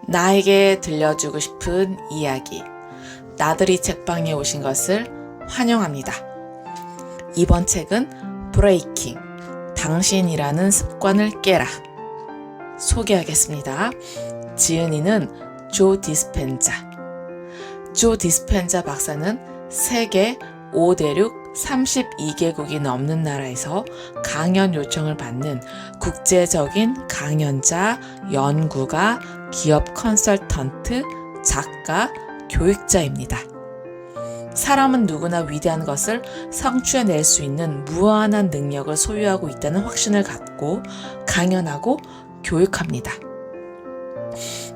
나에게 들려주고 싶은 이야기. 나들이 책방에 오신 것을 환영합니다. 이번 책은 브레이킹, 당신이라는 습관을 깨라. 소개하겠습니다. 지은이는 조 디스펜자. 조 디스펜자 박사는 세계 5대륙 32개국이 넘는 나라에서 강연 요청을 받는 국제적인 강연자, 연구가, 기업 컨설턴트, 작가, 교육자입니다. 사람은 누구나 위대한 것을 성취해낼 수 있는 무한한 능력을 소유하고 있다는 확신을 갖고 강연하고 교육합니다.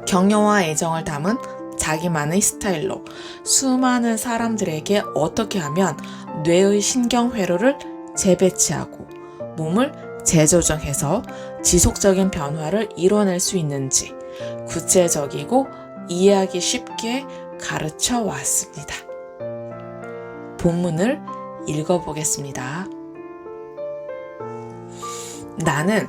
격려와 애정을 담은 자기만의 스타일로 수많은 사람들에게 어떻게 하면 뇌의 신경회로를 재배치하고 몸을 재조정해서 지속적인 변화를 이뤄낼 수 있는지 구체적이고 이해하기 쉽게 가르쳐 왔습니다. 본문을 읽어보겠습니다. 나는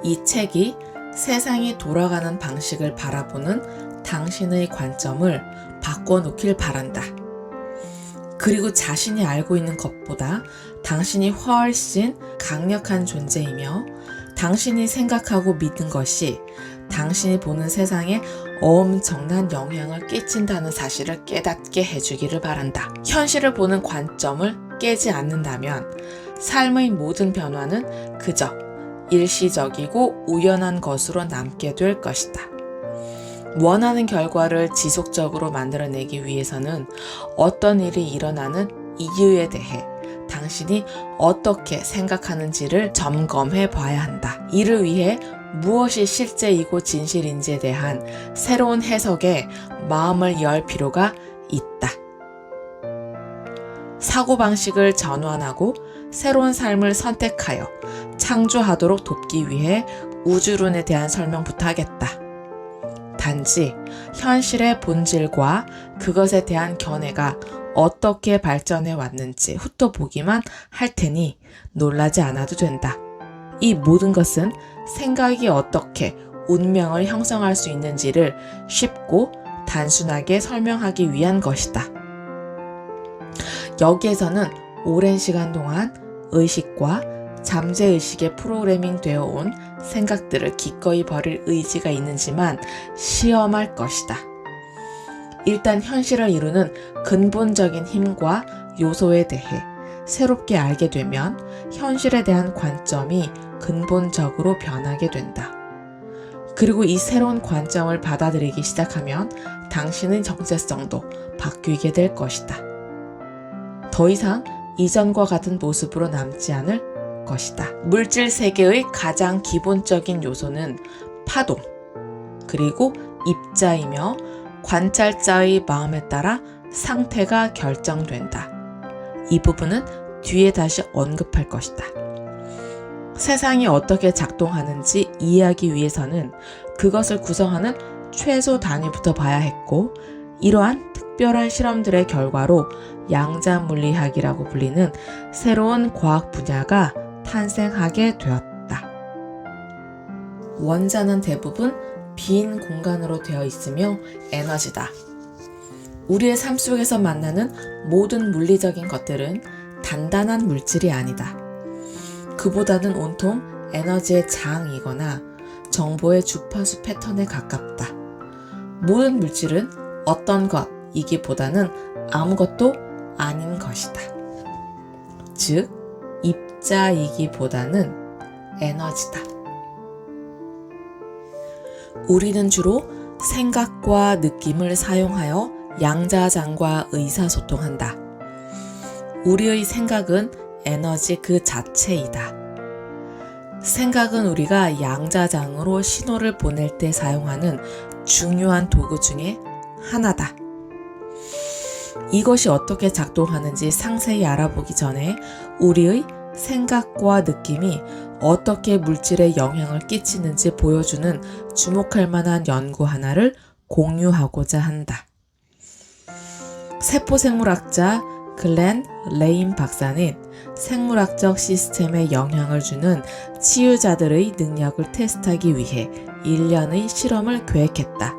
이 책이 세상이 돌아가는 방식을 바라보는 당신의 관점을 바꿔놓길 바란다. 그리고 자신이 알고 있는 것보다 당신이 훨씬 강력한 존재이며 당신이 생각하고 믿는 것이 당신이 보는 세상에 엄청난 영향을 끼친다는 사실을 깨닫게 해주기를 바란다. 현실을 보는 관점을 깨지 않는다면 삶의 모든 변화는 그저 일시적이고 우연한 것으로 남게 될 것이다. 원하는 결과를 지속적으로 만들어내기 위해서는 어떤 일이 일어나는 이유에 대해 당신이 어떻게 생각하는지를 점검해 봐야 한다. 이를 위해 무엇이 실제이고 진실인지에 대한 새로운 해석에 마음을 열 필요가 있다. 사고방식을 전환하고 새로운 삶을 선택하여 창조하도록 돕기 위해 우주론에 대한 설명부터 하겠다. 단지 현실의 본질과 그것에 대한 견해가 어떻게 발전해 왔는지 훑어보기만 할 테니 놀라지 않아도 된다. 이 모든 것은 생각이 어떻게 운명을 형성할 수 있는지를 쉽고 단순하게 설명하기 위한 것이다. 여기에서는 오랜 시간 동안 의식과 잠재의식에 프로그래밍 되어 온 생각들을 기꺼이 버릴 의지가 있는지만 시험할 것이다. 일단 현실을 이루는 근본적인 힘과 요소에 대해 새롭게 알게 되면 현실에 대한 관점이 근본적으로 변하게 된다. 그리고 이 새로운 관점을 받아들이기 시작하면 당신의 정체성도 바뀌게 될 것이다. 더 이상 이전과 같은 모습으로 남지 않을 것이다. 물질 세계의 가장 기본적인 요소는 파동, 그리고 입자이며 관찰자의 마음에 따라 상태가 결정된다. 이 부분은 뒤에 다시 언급할 것이다. 세상이 어떻게 작동하는지 이해하기 위해서는 그것을 구성하는 최소 단위부터 봐야 했고, 이러한 특별한 실험들의 결과로 양자물리학이라고 불리는 새로운 과학 분야가 탄생하게 되었다. 원자는 대부분 빈 공간으로 되어 있으며 에너지다. 우리의 삶 속에서 만나는 모든 물리적인 것들은 단단한 물질이 아니다. 그보다는 온통 에너지의 장이거나 정보의 주파수 패턴에 가깝다. 모든 물질은 어떤 것이기보다는 아무것도 아닌 것이다. 즉, 입자이기보다는 에너지다. 우리는 주로 생각과 느낌을 사용하여 양자장과 의사소통한다. 우리의 생각은 에너지 그 자체이다. 생각은 우리가 양자장으로 신호를 보낼 때 사용하는 중요한 도구 중에 하나다. 이것이 어떻게 작동하는지 상세히 알아보기 전에 우리의 생각과 느낌이 어떻게 물질에 영향을 끼치는지 보여주는 주목할 만한 연구 하나를 공유하고자 한다. 세포생물학자 글렌 레인 박사는 생물학적 시스템에 영향을 주는 치유자들의 능력을 테스트하기 위해 1년의 실험을 계획했다.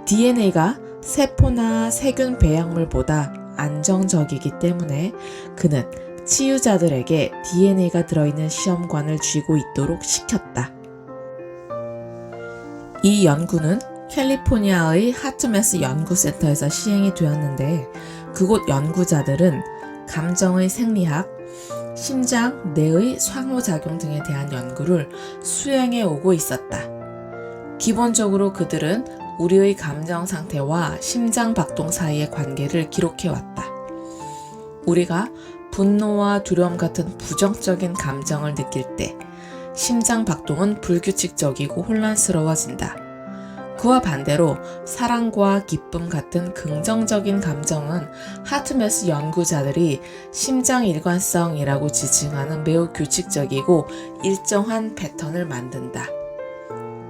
DNA가 세포나 세균 배양물보다 안정적이기 때문에 그는 치유자들에게 DNA가 들어있는 시험관을 쥐고 있도록 시켰다. 이 연구는 캘리포니아의 하트메스 연구센터에서 시행이 되었는데 그곳 연구자들은 감정의 생리학, 심장, 뇌의 상호작용 등에 대한 연구를 수행해 오고 있었다. 기본적으로 그들은 우리의 감정 상태와 심장 박동 사이의 관계를 기록해 왔다. 우리가 분노와 두려움 같은 부정적인 감정을 느낄 때 심장 박동은 불규칙적이고 혼란스러워진다. 그와 반대로 사랑과 기쁨 같은 긍정적인 감정은 하트메스 연구자들이 심장 일관성이라고 지칭하는 매우 규칙적이고 일정한 패턴을 만든다.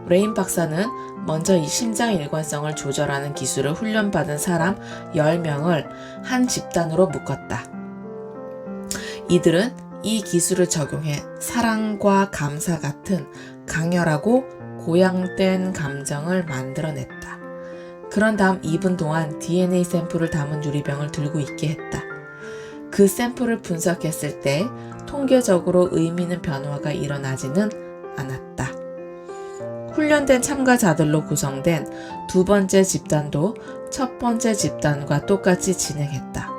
레인 박사는 먼저 이 심장 일관성을 조절하는 기술을 훈련받은 사람 10명을 한 집단으로 묶었다. 이들은 이 기술을 적용해 사랑과 감사 같은 강렬하고 고양된 감정을 만들어냈다. 그런 다음 2분 동안 DNA 샘플을 담은 유리병을 들고 있게 했다. 그 샘플을 분석했을 때 통계적으로 의미 있는 변화가 일어나지는 않았다. 훈련된 참가자들로 구성된 두 번째 집단도 첫 번째 집단과 똑같이 진행했다.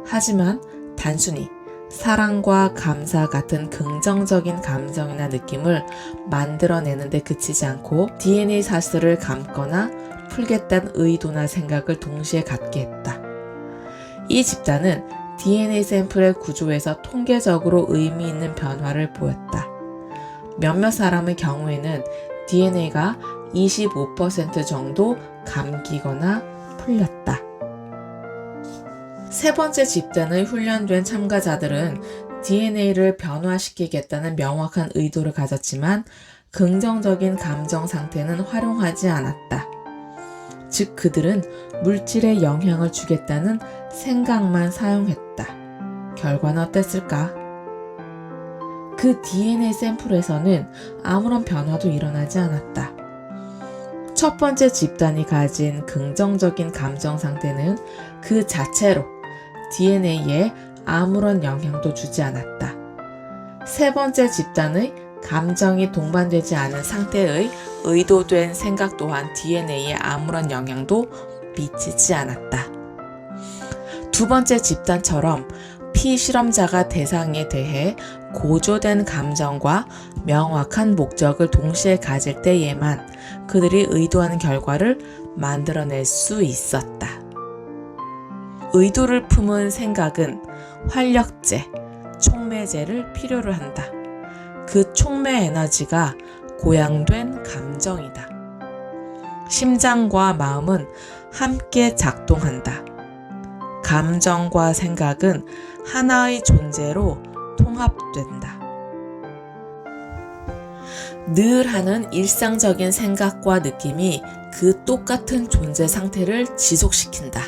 하지만 단순히 사랑과 감사 같은 긍정적인 감정이나 느낌을 만들어내는 데 그치지 않고 DNA 사슬을 감거나 풀겠다는 의도나 생각을 동시에 갖게 했다. 이 집단은 DNA 샘플의 구조에서 통계적으로 의미 있는 변화를 보였다. 몇몇 사람의 경우에는 DNA가 25% 정도 감기거나 풀렸다. 세 번째 집단의 훈련된 참가자들은 DNA를 변화시키겠다는 명확한 의도를 가졌지만 긍정적인 감정 상태는 활용하지 않았다. 즉 그들은 물질에 영향을 주겠다는 생각만 사용했다. 결과는 어땠을까? 그 DNA 샘플에서는 아무런 변화도 일어나지 않았다. 첫 번째 집단이 가진 긍정적인 감정 상태는 그 자체로 DNA에 아무런 영향도 주지 않았다. 세 번째 집단의 감정이 동반되지 않은 상태의 의도된 생각 또한 DNA에 아무런 영향도 미치지 않았다. 두 번째 집단처럼 피실험자가 대상에 대해 고조된 감정과 명확한 목적을 동시에 가질 때에만 그들이 의도하는 결과를 만들어낼 수 있었다. 의도를 품은 생각은 활력제, 촉매제를 필요로 한다. 그 촉매 에너지가 고양된 감정이다. 심장과 마음은 함께 작동한다. 감정과 생각은 하나의 존재로 통합된다. 늘 하는 일상적인 생각과 느낌이 그 똑같은 존재 상태를 지속시킨다.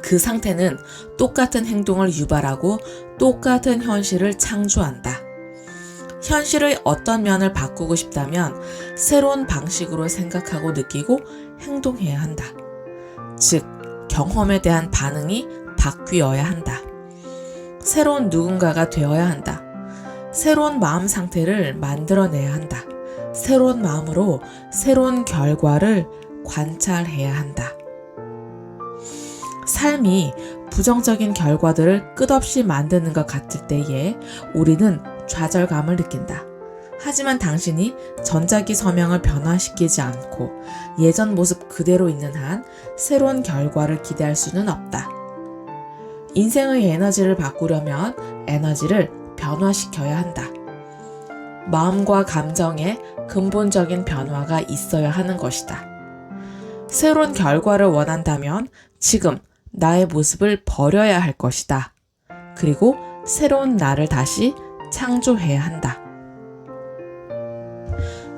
그 상태는 똑같은 행동을 유발하고 똑같은 현실을 창조한다. 현실의 어떤 면을 바꾸고 싶다면 새로운 방식으로 생각하고 느끼고 행동해야 한다. 즉, 경험에 대한 반응이 바뀌어야 한다. 새로운 누군가가 되어야 한다. 새로운 마음 상태를 만들어내야 한다. 새로운 마음으로 새로운 결과를 관찰해야 한다. 삶이 부정적인 결과들을 끝없이 만드는 것 같을 때에 우리는 좌절감을 느낀다. 하지만 당신이 전자기 서명을 변화시키지 않고 예전 모습 그대로 있는 한 새로운 결과를 기대할 수는 없다. 인생의 에너지를 바꾸려면 에너지를 변화시켜야 한다. 마음과 감정에 근본적인 변화가 있어야 하는 것이다. 새로운 결과를 원한다면 지금 나의 모습을 버려야 할 것이다. 그리고 새로운 나를 다시 창조해야 한다.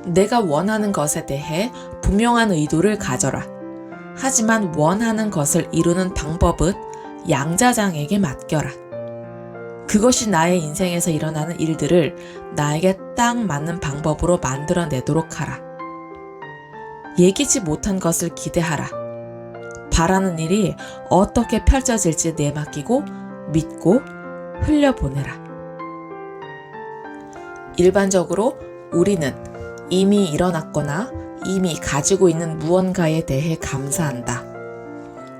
내가 원하는 것에 대해 분명한 의도를 가져라. 하지만 원하는 것을 이루는 방법은 양자장에게 맡겨라. 그것이 나의 인생에서 일어나는 일들을 나에게 딱 맞는 방법으로 만들어내도록 하라. 예기치 못한 것을 기대하라. 바라는 일이 어떻게 펼쳐질지 내맡기고 믿고 흘려보내라. 일반적으로 우리는 이미 일어났거나 이미 가지고 있는 무언가에 대해 감사한다.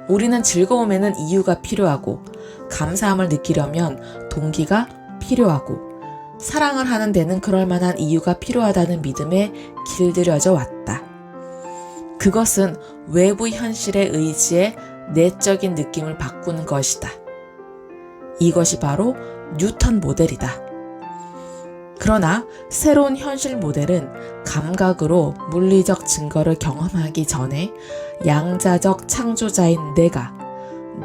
우리는 즐거움에는 이유가 필요하고 감사함을 느끼려면 동기가 필요하고 사랑을 하는 데는 그럴 만한 이유가 필요하다는 믿음에 길들여져 왔다. 그것은 외부 현실에 의지해 내적인 느낌을 바꾸는 것이다. 이것이 바로 뉴턴 모델이다. 그러나 새로운 현실 모델은 감각으로 물리적 증거를 경험하기 전에 양자적 창조자인 내가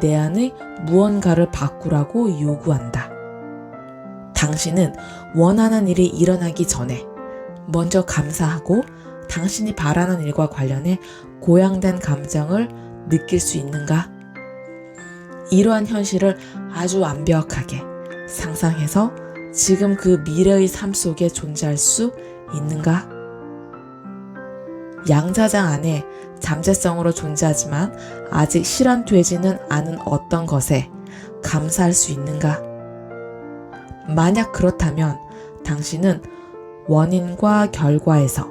내 안의 무언가를 바꾸라고 요구한다. 당신은 원하는 일이 일어나기 전에 먼저 감사하고 당신이 바라는 일과 관련해 고양된 감정을 느낄 수 있는가? 이러한 현실을 아주 완벽하게 상상해서 지금 그 미래의 삶 속에 존재할 수 있는가? 양자장 안에 잠재성으로 존재하지만 아직 실현되지는 않은 어떤 것에 감사할 수 있는가? 만약 그렇다면 당신은 원인과 결과에서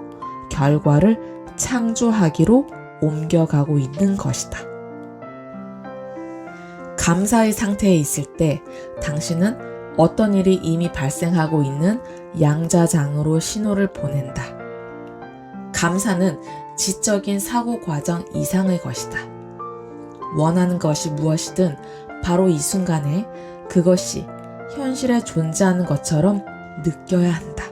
결과를 창조하기로 옮겨가고 있는 것이다. 감사의 상태에 있을 때 당신은 어떤 일이 이미 발생하고 있는 양자장으로 신호를 보낸다. 감사는 지적인 사고 과정 이상의 것이다. 원하는 것이 무엇이든 바로 이 순간에 그것이 현실에 존재하는 것처럼 느껴야 한다.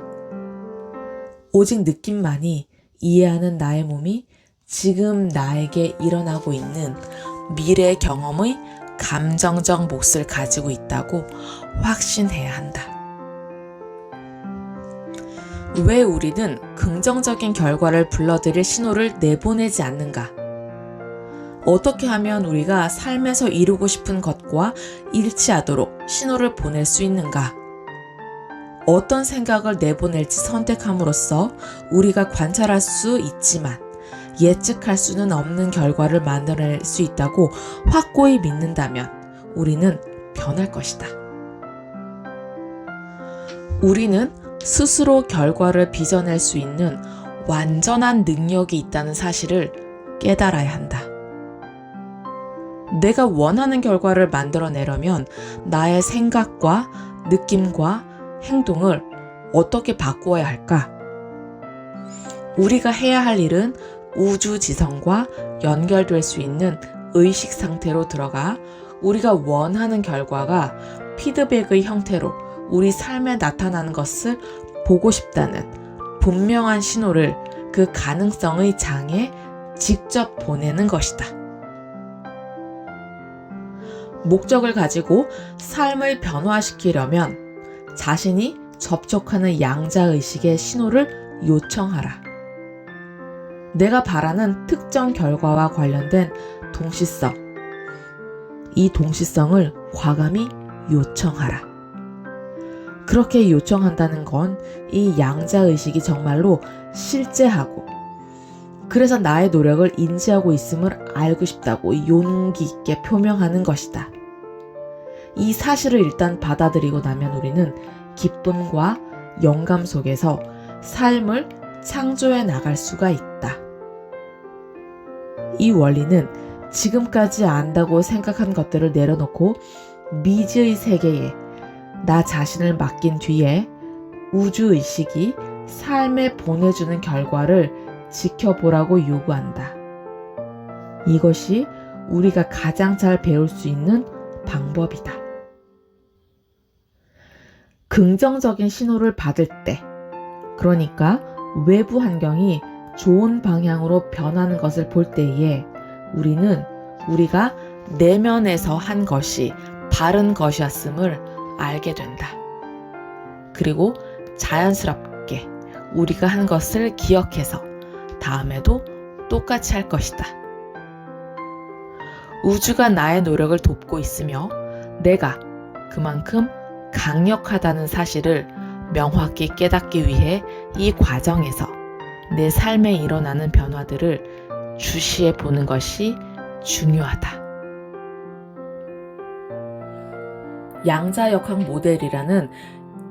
오직 느낌만이 이해하는 나의 몸이 지금 나에게 일어나고 있는 미래 경험의 감정적 몫을 가지고 있다고 확신해야 한다. 왜 우리는 긍정적인 결과를 불러들일 신호를 내보내지 않는가? 어떻게 하면 우리가 삶에서 이루고 싶은 것과 일치하도록 신호를 보낼 수 있는가? 어떤 생각을 내보낼지 선택함으로써 우리가 관찰할 수 있지만 예측할 수는 없는 결과를 만들어낼 수 있다고 확고히 믿는다면 우리는 변할 것이다. 우리는 스스로 결과를 빚어낼 수 있는 완전한 능력이 있다는 사실을 깨달아야 한다. 내가 원하는 결과를 만들어내려면 나의 생각과 느낌과 행동을 어떻게 바꾸어야 할까? 우리가 해야 할 일은 우주지성과 연결될 수 있는 의식 상태로 들어가 우리가 원하는 결과가 피드백의 형태로 우리 삶에 나타나는 것을 보고 싶다는 분명한 신호를 그 가능성의 장에 직접 보내는 것이다. 목적을 가지고 삶을 변화시키려면 자신이 접촉하는 양자의식의 신호를 요청하라. 내가 바라는 특정 결과와 관련된 동시성, 이 동시성을 과감히 요청하라. 그렇게 요청한다는 건 이 양자의식이 정말로 실제하고 그래서 나의 노력을 인지하고 있음을 알고 싶다고 용기 있게 표명하는 것이다. 이 사실을 일단 받아들이고 나면 우리는 기쁨과 영감 속에서 삶을 창조해 나갈 수가 있다. 이 원리는 지금까지 안다고 생각한 것들을 내려놓고 미지의 세계에 나 자신을 맡긴 뒤에 우주의식이 삶에 보내주는 결과를 지켜보라고 요구한다. 이것이 우리가 가장 잘 배울 수 있는 방법이다. 긍정적인 신호를 받을 때, 그러니까 외부 환경이 좋은 방향으로 변하는 것을 볼 때에 우리는 우리가 내면에서 한 것이 바른 것이었음을 알게 된다. 그리고 자연스럽게 우리가 한 것을 기억해서 다음에도 똑같이 할 것이다. 우주가 나의 노력을 돕고 있으며 내가 그만큼 강력하다는 사실을 명확히 깨닫기 위해 이 과정에서 내 삶에 일어나는 변화들을 주시해 보는 것이 중요하다. 양자역학 모델이라는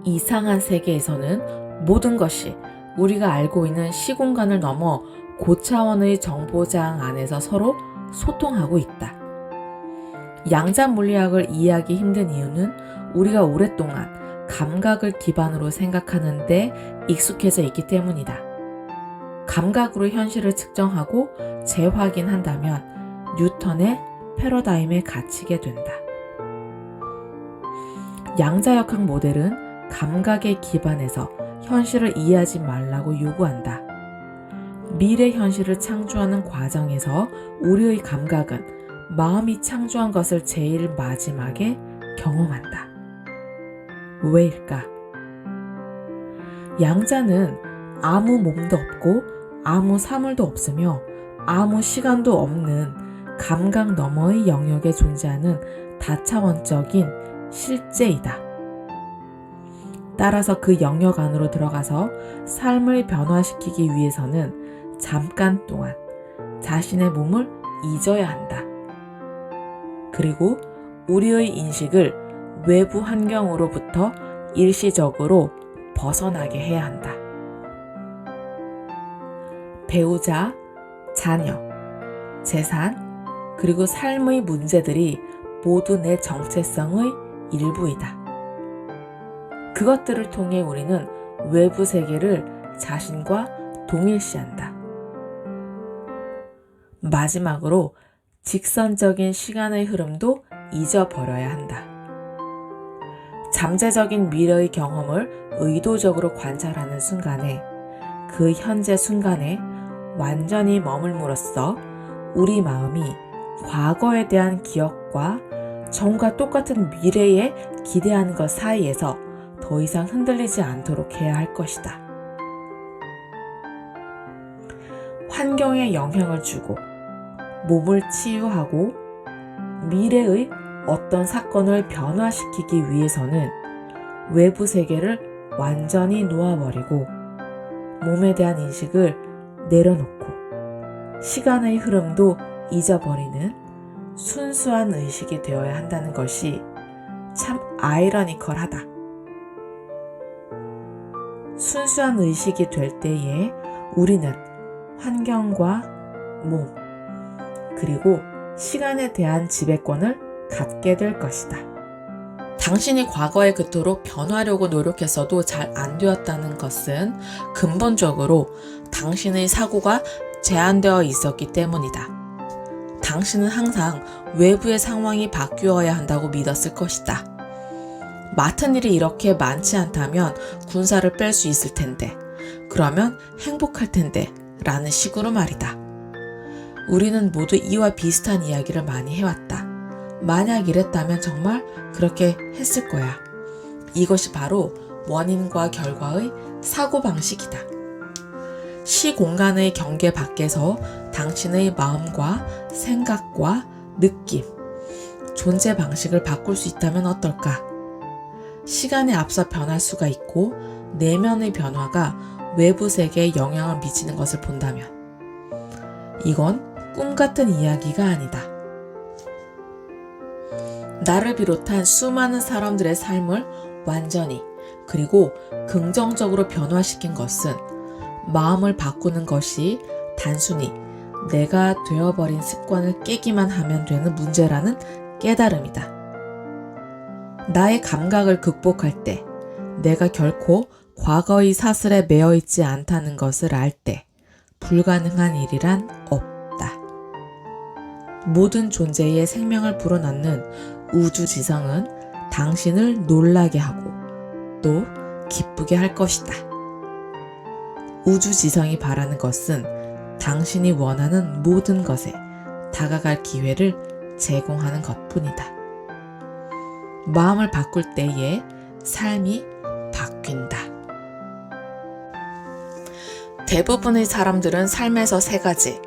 이상한 세계에서는 모든 것이 우리가 알고 있는 시공간을 넘어 고차원의 정보장 안에서 서로 소통하고 있다. 양자 물리학을 이해하기 힘든 이유는 우리가 오랫동안 감각을 기반으로 생각하는데 익숙해져 있기 때문이다. 감각으로 현실을 측정하고 재확인한다면 뉴턴의 패러다임에 갇히게 된다. 양자역학 모델은 감각에 기반해서 현실을 이해하지 말라고 요구한다. 미래 현실을 창조하는 과정에서 우리의 감각은 마음이 창조한 것을 제일 마지막에 경험한다. 왜일까? 양자는 아무 몸도 없고 아무 사물도 없으며 아무 시간도 없는 감각 너머의 영역에 존재하는 다차원적인 실제이다. 따라서 그 영역 안으로 들어가서 삶을 변화시키기 위해서는 잠깐 동안 자신의 몸을 잊어야 한다. 그리고 우리의 인식을 외부 환경으로부터 일시적으로 벗어나게 해야 한다. 배우자, 자녀, 재산, 그리고 삶의 문제들이 모두 내 정체성의 일부이다. 그것들을 통해 우리는 외부 세계를 자신과 동일시한다. 마지막으로 직선적인 시간의 흐름도 잊어버려야 한다. 잠재적인 미래의 경험을 의도적으로 관찰하는 순간에 그 현재 순간에 완전히 머물므로써 우리 마음이 과거에 대한 기억과 전과 똑같은 미래에 기대하는 것 사이에서 더 이상 흔들리지 않도록 해야 할 것이다. 환경에 영향을 주고 몸을 치유하고 미래의 어떤 사건을 변화시키기 위해서는 외부 세계를 완전히 놓아버리고 몸에 대한 인식을 내려놓고 시간의 흐름도 잊어버리는 순수한 의식이 되어야 한다는 것이 참 아이러니컬하다. 순수한 의식이 될 때에 우리는 환경과 몸, 그리고 시간에 대한 지배권을 갖게 될 것이다. 당신이 과거에 그토록 변하려고 노력했어도 잘 안 되었다는 것은 근본적으로 당신의 사고가 제한되어 있었기 때문이다. 당신은 항상 외부의 상황이 바뀌어야 한다고 믿었을 것이다. 맡은 일이 이렇게 많지 않다면 군사를 뺄 수 있을 텐데, 그러면 행복할 텐데 라는 식으로 말이다. 우리는 모두 이와 비슷한 이야기를 많이 해왔다. 만약 이랬다면 정말 그렇게 했을 거야. 이것이 바로 원인과 결과의 사고방식이다. 시공간의 경계 밖에서 당신의 마음과 생각과 느낌, 존재 방식을 바꿀 수 있다면 어떨까? 시간에 앞서 변할 수가 있고 내면의 변화가 외부 세계에 영향을 미치는 것을 본다면 이건 꿈 같은 이야기가 아니다. 나를 비롯한 수많은 사람들의 삶을 완전히 그리고 긍정적으로 변화시킨 것은 마음을 바꾸는 것이 단순히 내가 되어버린 습관을 깨기만 하면 되는 문제라는 깨달음이다. 나의 감각을 극복할 때 내가 결코 과거의 사슬에 매여 있지 않다는 것을 알 때 불가능한 일이란 없다. 모든 존재의 생명을 불어넣는 우주지성은 당신을 놀라게 하고 또 기쁘게 할 것이다. 우주지성이 바라는 것은 당신이 원하는 모든 것에 다가갈 기회를 제공하는 것뿐이다. 마음을 바꿀 때에 삶이 바뀐다. 대부분의 사람들은 삶에서 세 가지,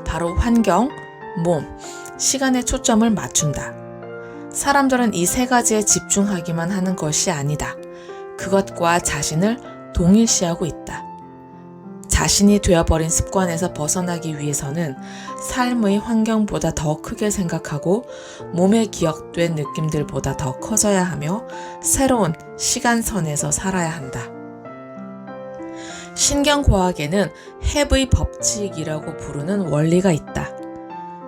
바로 환경, 몸, 시간에 초점을 맞춘다. 사람들은 이 세 가지에 집중하기만 하는 것이 아니다. 그것과 자신을 동일시하고 있다. 자신이 되어버린 습관에서 벗어나기 위해서는 삶의 환경보다 더 크게 생각하고 몸에 기억된 느낌들보다 더 커져야 하며 새로운 시간선에서 살아야 한다. 신경과학에는 헤브의 법칙이라고 부르는 원리가 있다.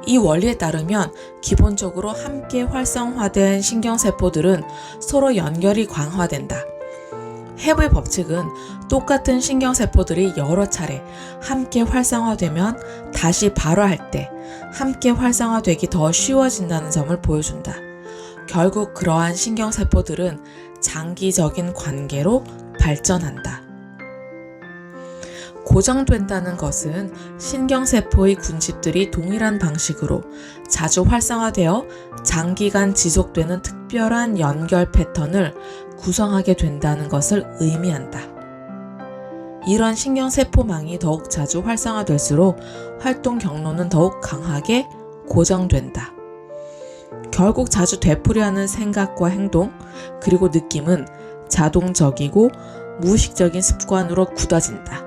이 원리에 따르면 기본적으로 함께 활성화된 신경세포들은 서로 연결이 강화된다. 헤브의 법칙은 똑같은 신경세포들이 여러 차례 함께 활성화되면 다시 발화할 때 함께 활성화되기 더 쉬워진다는 점을 보여준다. 결국 그러한 신경세포들은 장기적인 관계로 발전한다. 고정된다는 것은 신경세포의 군집들이 동일한 방식으로 자주 활성화되어 장기간 지속되는 특별한 연결 패턴을 구성하게 된다는 것을 의미한다. 이런 신경세포망이 더욱 자주 활성화될수록 활동 경로는 더욱 강하게 고정된다. 결국 자주 되풀이하는 생각과 행동, 그리고 느낌은 자동적이고 무의식적인 습관으로 굳어진다.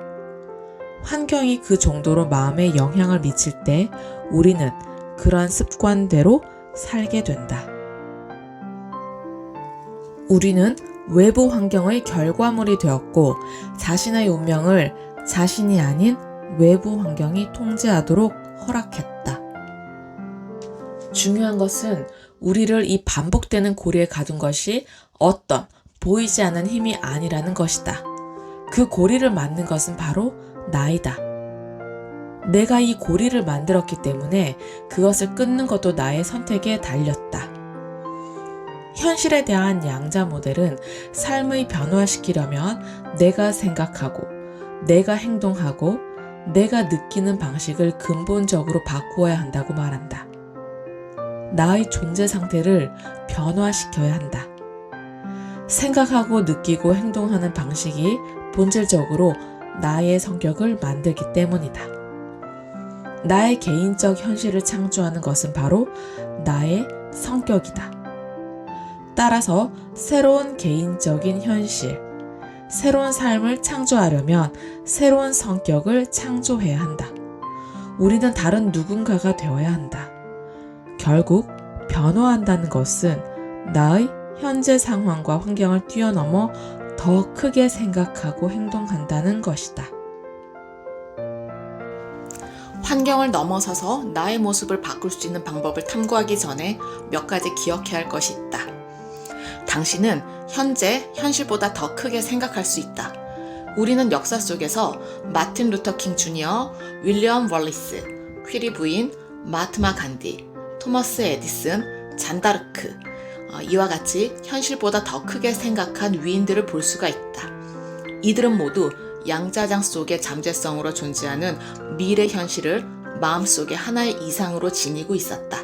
환경이 그 정도로 마음에 영향을 미칠 때 우리는 그런 습관대로 살게 된다. 우리는 외부 환경의 결과물이 되었고 자신의 운명을 자신이 아닌 외부 환경이 통제하도록 허락했다. 중요한 것은 우리를 이 반복되는 고리에 가둔 것이 어떤 보이지 않는 힘이 아니라는 것이다. 그 고리를 만든 것은 바로 나이다. 내가 이 고리를 만들었기 때문에 그것을 끊는 것도 나의 선택에 달렸다. 현실에 대한 양자 모델은 삶을 변화시키려면 내가 생각하고, 내가 행동하고, 내가 느끼는 방식을 근본적으로 바꾸어야 한다고 말한다. 나의 존재 상태를 변화시켜야 한다. 생각하고 느끼고 행동하는 방식이 본질적으로 나의 성격을 만들기 때문이다. 나의 개인적 현실을 창조하는 것은 바로 나의 성격이다. 따라서 새로운 개인적인 현실, 새로운 삶을 창조하려면 새로운 성격을 창조해야 한다. 우리는 다른 누군가가 되어야 한다. 결국 변화한다는 것은 나의 현재 상황과 환경을 뛰어넘어 더 크게 생각하고 행동한다는 것이다. 환경을 넘어서서 나의 모습을 바꿀 수 있는 방법을 탐구하기 전에 몇 가지 기억해야 할 것이 있다. 당신은 현재 현실보다 더 크게 생각할 수 있다. 우리는 역사 속에서 마틴 루터 킹 주니어, 윌리엄 월리스, 퀴리 부인, 마하트마 간디, 토머스 에디슨, 잔다르크, 이와 같이 현실보다 더 크게 생각한 위인들을 볼 수가 있다. 이들은 모두 양자장 속의 잠재성으로 존재하는 미래 현실을 마음속에 하나의 이상으로 지니고 있었다.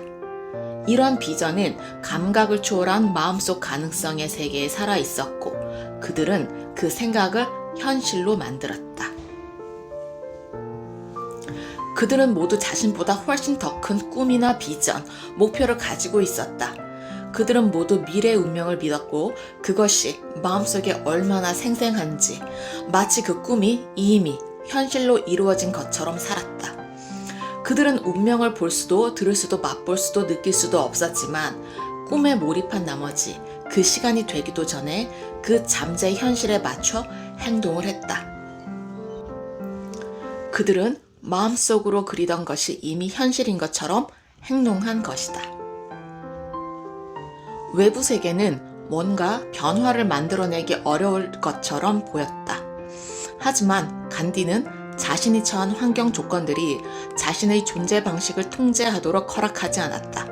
이러한 비전은 감각을 초월한 마음속 가능성의 세계에 살아 있었고 그들은 그 생각을 현실로 만들었다. 그들은 모두 자신보다 훨씬 더 큰 꿈이나 비전, 목표를 가지고 있었다. 그들은 모두 미래의 운명을 믿었고 그것이 마음속에 얼마나 생생한지 마치 그 꿈이 이미 현실로 이루어진 것처럼 살았다. 그들은 운명을 볼 수도 들을 수도 맛볼 수도 느낄 수도 없었지만 꿈에 몰입한 나머지 그 시간이 되기도 전에 그 잠재 현실에 맞춰 행동을 했다. 그들은 마음속으로 그리던 것이 이미 현실인 것처럼 행동한 것이다. 외부 세계는 뭔가 변화를 만들어내기 어려울 것처럼 보였다. 하지만 간디는 자신이 처한 환경 조건들이 자신의 존재 방식을 통제하도록 허락하지 않았다.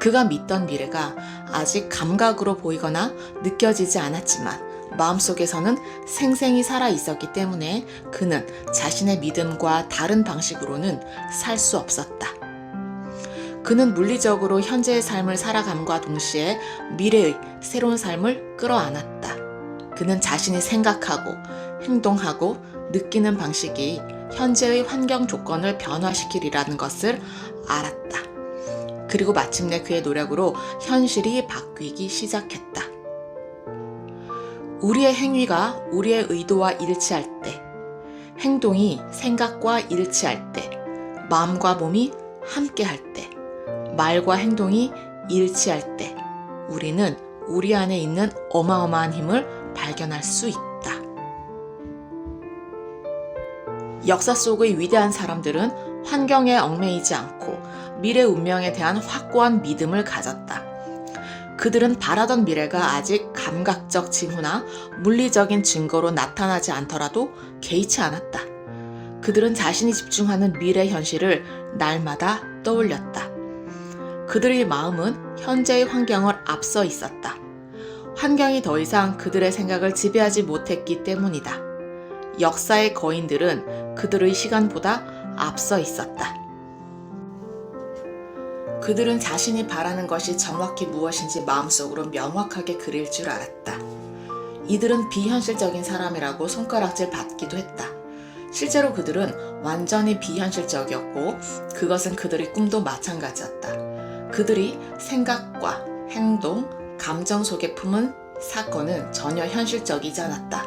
그가 믿던 미래가 아직 감각으로 보이거나 느껴지지 않았지만 마음속에서는 생생히 살아 있었기 때문에 그는 자신의 믿음과 다른 방식으로는 살 수 없었다. 그는 물리적으로 현재의 삶을 살아감과 동시에 미래의 새로운 삶을 끌어안았다. 그는 자신이 생각하고 행동하고 느끼는 방식이 현재의 환경 조건을 변화시키리라는 것을 알았다. 그리고 마침내 그의 노력으로 현실이 바뀌기 시작했다. 우리의 행위가 우리의 의도와 일치할 때, 행동이 생각과 일치할 때, 마음과 몸이 함께 할 때, 말과 행동이 일치할 때, 우리는 우리 안에 있는 어마어마한 힘을 발견할 수 있다. 역사 속의 위대한 사람들은 환경에 얽매이지 않고 미래 운명에 대한 확고한 믿음을 가졌다. 그들은 바라던 미래가 아직 감각적 징후나 물리적인 증거로 나타나지 않더라도 개의치 않았다. 그들은 자신이 집중하는 미래 현실을 날마다 떠올렸다. 그들의 마음은 현재의 환경을 앞서 있었다. 환경이 더 이상 그들의 생각을 지배하지 못했기 때문이다. 역사의 거인들은 그들의 시간보다 앞서 있었다. 그들은 자신이 바라는 것이 정확히 무엇인지 마음속으로 명확하게 그릴 줄 알았다. 이들은 비현실적인 사람이라고 손가락질 받기도 했다. 실제로 그들은 완전히 비현실적이었고 그것은 그들의 꿈도 마찬가지였다. 그들이 생각과 행동, 감정 속에 품은 사건은 전혀 현실적이지 않았다.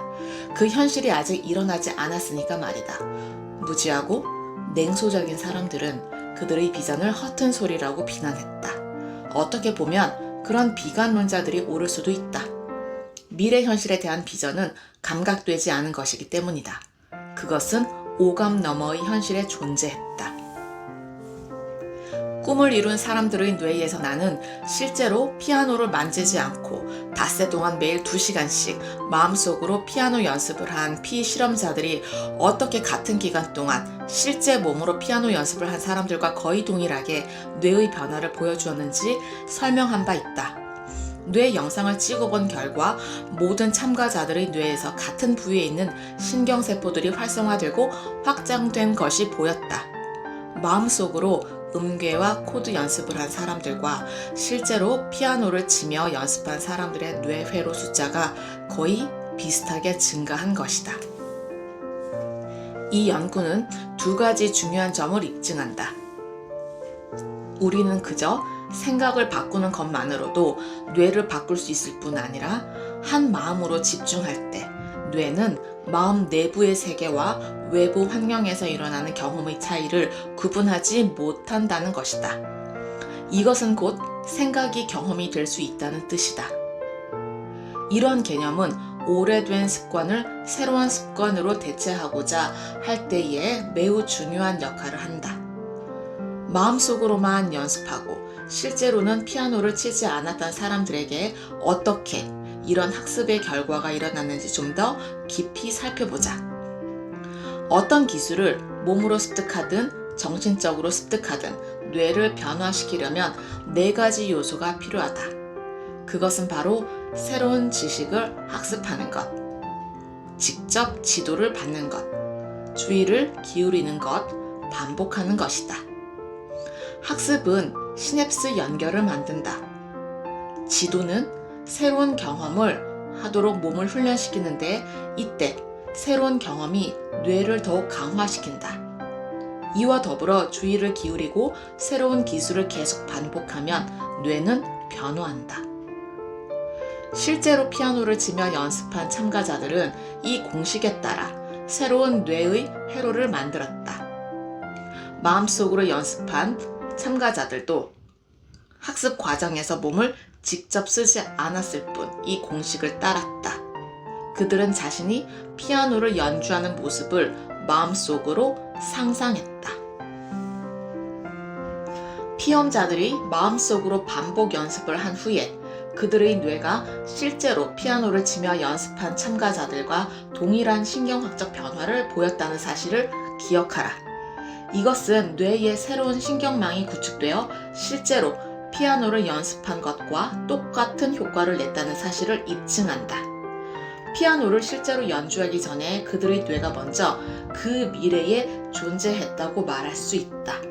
그 현실이 아직 일어나지 않았으니까 말이다. 무지하고 냉소적인 사람들은 그들의 비전을 허튼 소리라고 비난했다. 어떻게 보면 그런 비관론자들이 옳을 수도 있다. 미래 현실에 대한 비전은 감각되지 않은 것이기 때문이다. 그것은 오감 너머의 현실에 존재했다. 꿈을 이룬 사람들의 뇌에서 나는 실제로 피아노를 만지지 않고 닷새 동안 매일 2시간씩 마음속으로 피아노 연습을 한 피실험자들이 어떻게 같은 기간 동안 실제 몸으로 피아노 연습을 한 사람들과 거의 동일하게 뇌의 변화를 보여주었는지 설명한 바 있다. 뇌 영상을 찍어본 결과 모든 참가자들의 뇌에서 같은 부위에 있는 신경세포들이 활성화되고 확장된 것이 보였다. 마음속으로 음괴와 코드 연습을 한 사람들과 실제로 피아노를 치며 연습한 사람들의 뇌 회로 숫자가 거의 비슷하게 증가한 것이다. 이 연구는 2가지 중요한 점을 입증한다. 우리는 그저 생각을 바꾸는 것만으로도 뇌를 바꿀 수 있을 뿐 아니라 한 마음으로 집중할 때 뇌는 마음 내부의 세계와 외부 환경에서 일어나는 경험의 차이를 구분하지 못한다는 것이다. 이것은 곧 생각이 경험이 될 수 있다는 뜻이다. 이런 개념은 오래된 습관을 새로운 습관으로 대체하고자 할 때에 매우 중요한 역할을 한다. 마음속으로만 연습하고 실제로는 피아노를 치지 않았던 사람들에게 어떻게 이런 학습의 결과가 일어났는지 좀 더 깊이 살펴보자. 어떤 기술을 몸으로 습득하든 정신적으로 습득하든 뇌를 변화시키려면 4가지 요소가 필요하다. 그것은 바로 새로운 지식을 학습하는 것, 직접 지도를 받는 것, 주의를 기울이는 것, 반복하는 것이다. 학습은 시냅스 연결을 만든다. 지도는 새로운 경험을 하도록 몸을 훈련시키는데 이때 새로운 경험이 뇌를 더욱 강화시킨다. 이와 더불어 주의를 기울이고 새로운 기술을 계속 반복하면 뇌는 변화한다. 실제로 피아노를 치며 연습한 참가자들은 이 공식에 따라 새로운 뇌의 회로를 만들었다. 마음속으로 연습한 참가자들도 학습 과정에서 몸을 직접 쓰지 않았을 뿐 이 공식을 따랐다. 그들은 자신이 피아노를 연주하는 모습을 마음속으로 상상했다. 피험자들이 마음속으로 반복 연습을 한 후에 그들의 뇌가 실제로 피아노를 치며 연습한 참가자들과 동일한 신경학적 변화를 보였다는 사실을 기억하라. 이것은 뇌의 새로운 신경망이 구축되어 실제로 피아노를 연습한 것과 똑같은 효과를 냈다는 사실을 입증한다. 피아노를 실제로 연주하기 전에 그들의 뇌가 먼저 그 미래에 존재했다고 말할 수 있다.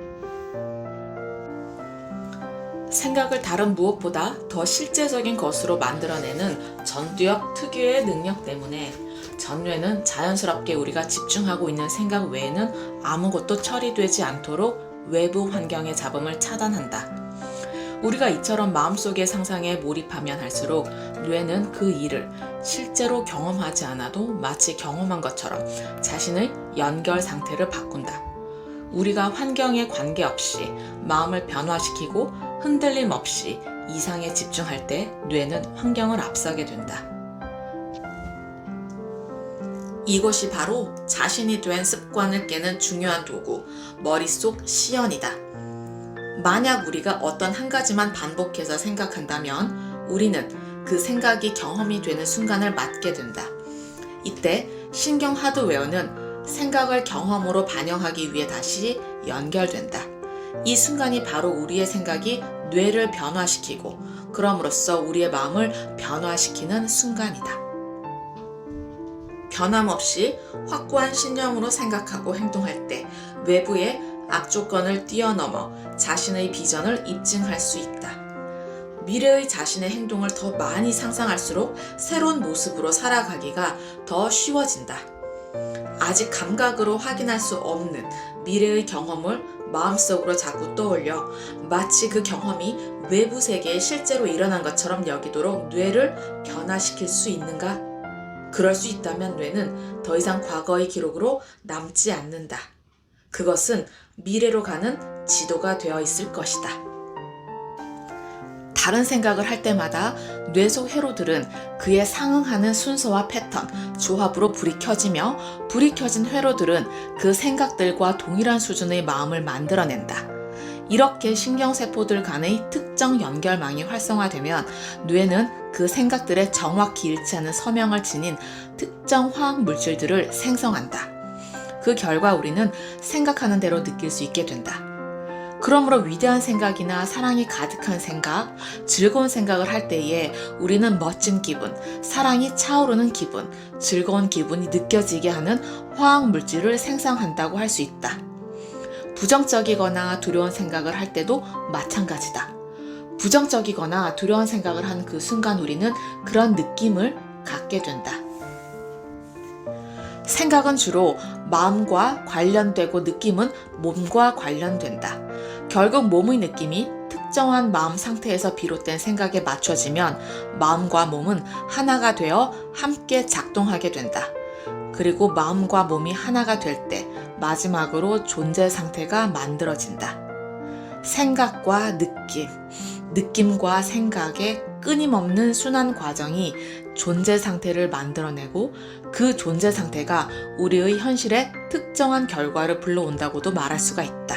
생각을 다른 무엇보다 더 실제적인 것으로 만들어내는 전두엽 특유의 능력 때문에 전뇌는 자연스럽게 우리가 집중하고 있는 생각 외에는 아무것도 처리되지 않도록 외부 환경의 잡음을 차단한다. 우리가 이처럼 마음속의 상상에 몰입하면 할수록 뇌는 그 일을 실제로 경험하지 않아도 마치 경험한 것처럼 자신의 연결 상태를 바꾼다. 우리가 환경에 관계없이 마음을 변화시키고 흔들림 없이 이상에 집중할 때 뇌는 환경을 앞서게 된다. 이것이 바로 자신이 된 습관을 깨는 중요한 도구, 머릿속 시연이다. 만약 우리가 어떤 한 가지만 반복해서 생각한다면 우리는 그 생각이 경험이 되는 순간을 맞게 된다. 이때 신경 하드웨어는 생각을 경험으로 반영하기 위해 다시 연결된다. 이 순간이 바로 우리의 생각이 뇌를 변화시키고 그럼으로써 우리의 마음을 변화시키는 순간이다. 변함없이 확고한 신념으로 생각하고 행동할 때 외부의 악조건을 뛰어넘어 자신의 비전을 입증할 수 있다. 미래의 자신의 행동을 더 많이 상상할수록 새로운 모습으로 살아가기가 더 쉬워진다. 아직 감각으로 확인할 수 없는 미래의 경험을 마음속으로 자꾸 떠올려 마치 그 경험이 외부 세계에 실제로 일어난 것처럼 여기도록 뇌를 변화시킬 수 있는가? 그럴 수 있다면 뇌는 더 이상 과거의 기록으로 남지 않는다. 그것은 미래로 가는 지도가 되어 있을 것이다. 다른 생각을 할 때마다 뇌 속 회로들은 그에 상응하는 순서와 패턴, 조합으로 불이 켜지며 불이 켜진 회로들은 그 생각들과 동일한 수준의 마음을 만들어낸다. 이렇게 신경세포들 간의 특정 연결망이 활성화되면 뇌는 그 생각들에 정확히 일치하는 서명을 지닌 특정 화학 물질들을 생성한다. 그 결과 우리는 생각하는 대로 느낄 수 있게 된다. 그러므로 위대한 생각이나 사랑이 가득한 생각, 즐거운 생각을 할 때에 우리는 멋진 기분, 사랑이 차오르는 기분, 즐거운 기분이 느껴지게 하는 화학 물질을 생성한다고 할 수 있다. 부정적이거나 두려운 생각을 할 때도 마찬가지다. 부정적이거나 두려운 생각을 한 그 순간 우리는 그런 느낌을 갖게 된다. 생각은 주로 마음과 관련되고 느낌은 몸과 관련된다. 결국 몸의 느낌이 특정한 마음 상태에서 비롯된 생각에 맞춰지면 마음과 몸은 하나가 되어 함께 작동하게 된다. 그리고 마음과 몸이 하나가 될 때 마지막으로 존재 상태가 만들어진다. 생각과 느낌, 느낌과 생각의 끊임없는 순환 과정이 존재 상태를 만들어내고 그 존재 상태가 우리의 현실에 특정한 결과를 불러온다고도 말할 수가 있다.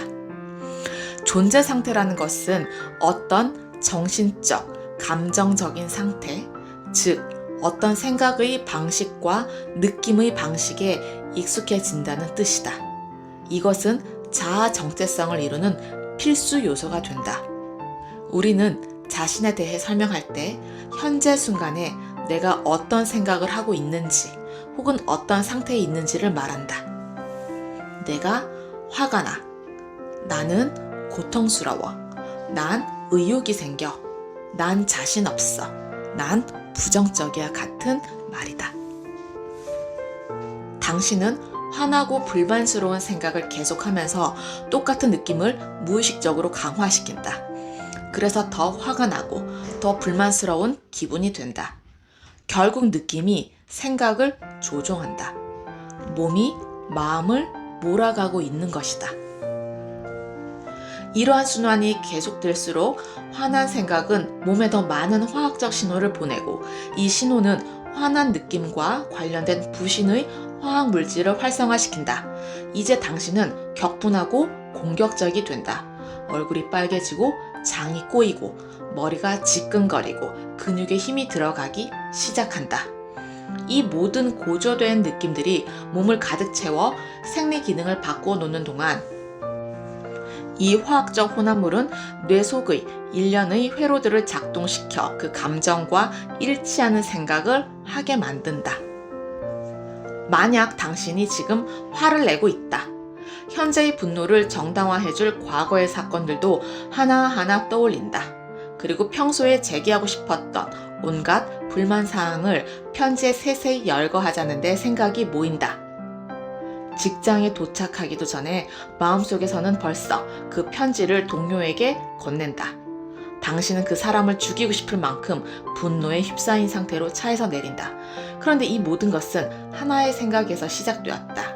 존재 상태라는 것은 어떤 정신적, 감정적인 상태, 즉 어떤 생각의 방식과 느낌의 방식에 익숙해진다는 뜻이다. 이것은 자아 정체성을 이루는 필수 요소가 된다. 우리는 자신에 대해 설명할 때 현재 순간에 내가 어떤 생각을 하고 있는지 혹은 어떤 상태에 있는지를 말한다. 내가 화가 나. 나는 고통스러워. 난 의욕이 생겨. 난 자신 없어. 난 부정적이야 같은 말이다. 당신은 화나고 불만스러운 생각을 계속하면서 똑같은 느낌을 무의식적으로 강화시킨다. 그래서 더 화가 나고 더 불만스러운 기분이 된다. 결국 느낌이 생각을 조종한다. 몸이 마음을 몰아가고 있는 것이다. 이러한 순환이 계속될수록 화난 생각은 몸에 더 많은 화학적 신호를 보내고 이 신호는 화난 느낌과 관련된 부신의 화학 물질을 활성화시킨다. 이제 당신은 격분하고 공격적이 된다. 얼굴이 빨개지고 장이 꼬이고 머리가 지끈거리고 근육에 힘이 들어가기 시작한다. 이 모든 고조된 느낌들이 몸을 가득 채워 생리 기능을 바꾸어 놓는 동안 이 화학적 혼합물은 뇌 속의 일련의 회로들을 작동시켜 그 감정과 일치하는 생각을 하게 만든다. 만약 당신이 지금 화를 내고 있다. 현재의 분노를 정당화해줄 과거의 사건들도 하나하나 떠올린다. 그리고 평소에 제기하고 싶었던 온갖 불만사항을 편지에 세세히 열거하자는데 생각이 모인다. 직장에 도착하기도 전에 마음속에서는 벌써 그 편지를 동료에게 건넨다. 당신은 그 사람을 죽이고 싶을 만큼 분노에 휩싸인 상태로 차에서 내린다. 그런데 이 모든 것은 하나의 생각에서 시작되었다.